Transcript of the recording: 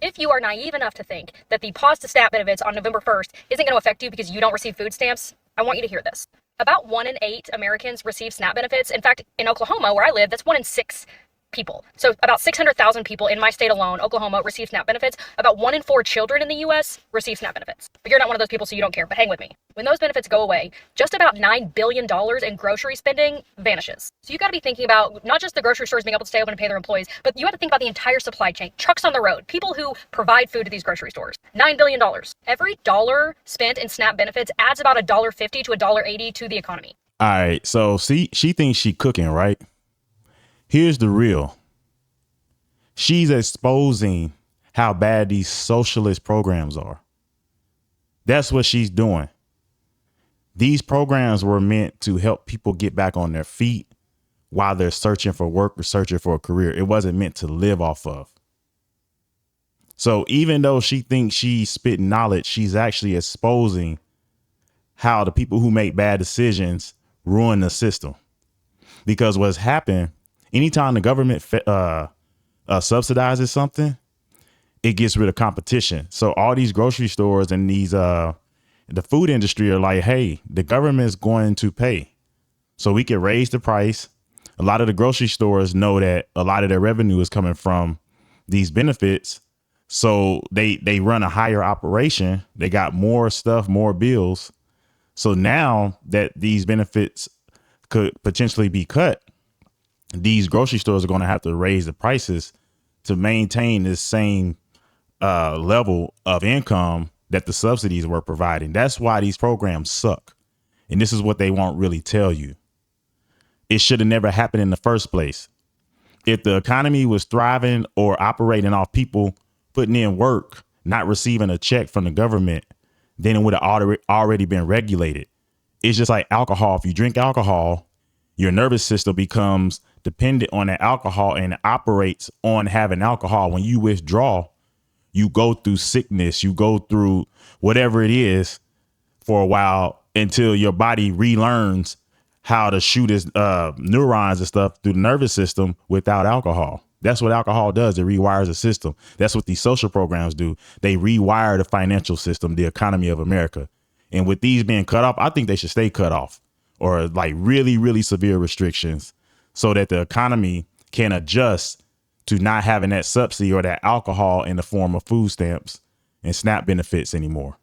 If you are naive enough to think that the pause to SNAP benefits on November 1st isn't going to affect you because you don't receive food stamps, I want you to hear this. About 1 in 8 Americans receive SNAP benefits. In fact, in Oklahoma, where I live, that's 1 in 6 people. So about 600,000 people in my state alone, Oklahoma, receive SNAP benefits. About 1 in 4 children in the U.S. receive SNAP benefits. But you're not one of those people, so you don't care. But hang with me. When those benefits go away, just about $9 billion in grocery spending vanishes. So you got to be thinking about not just the grocery stores being able to stay open and pay their employees, but you have to think about the entire supply chain. Trucks on the road, people who provide food to these grocery stores. $9 billion. Every dollar spent in SNAP benefits adds about $1.50 to $1.80 to the economy. All right. So see, she thinks she cooking, right? Here's the real. She's exposing how bad these socialist programs are. That's what she's doing. These programs were meant to help people get back on their feet while they're searching for work or searching for a career. It wasn't meant to live off of. So even though she thinks she's spitting knowledge, she's actually exposing how the people who make bad decisions ruin the system. Because what's happened, anytime the government subsidizes something, it gets rid of competition. So all these grocery stores and these the food industry are like, hey, the government is going to pay, so we can raise the price. A lot of the grocery stores know that a lot of their revenue is coming from these benefits, so they run a higher operation. They got more stuff, more bills. So now that these benefits could potentially be cut, these grocery stores are going to have to raise the prices to maintain this same level of income that the subsidies were providing. That's why these programs suck. And this is what they won't really tell you. It should have never happened in the first place. If the economy was thriving or operating off people putting in work, not receiving a check from the government, then it would have already been regulated. It's just like alcohol. If you drink alcohol, your nervous system becomes dependent on that alcohol and it operates on having alcohol. When you withdraw, you go through sickness, you go through whatever it is for a while until your body relearns how to shoot its neurons and stuff through the nervous system without alcohol. That's what alcohol does. It rewires the system. That's what these social programs do. They rewire the financial system, the economy of America. And with these being cut off, I think they should stay cut off, or like really, really severe restrictions so that the economy can adjust to not having that subsidy or that alcohol in the form of food stamps and SNAP benefits anymore.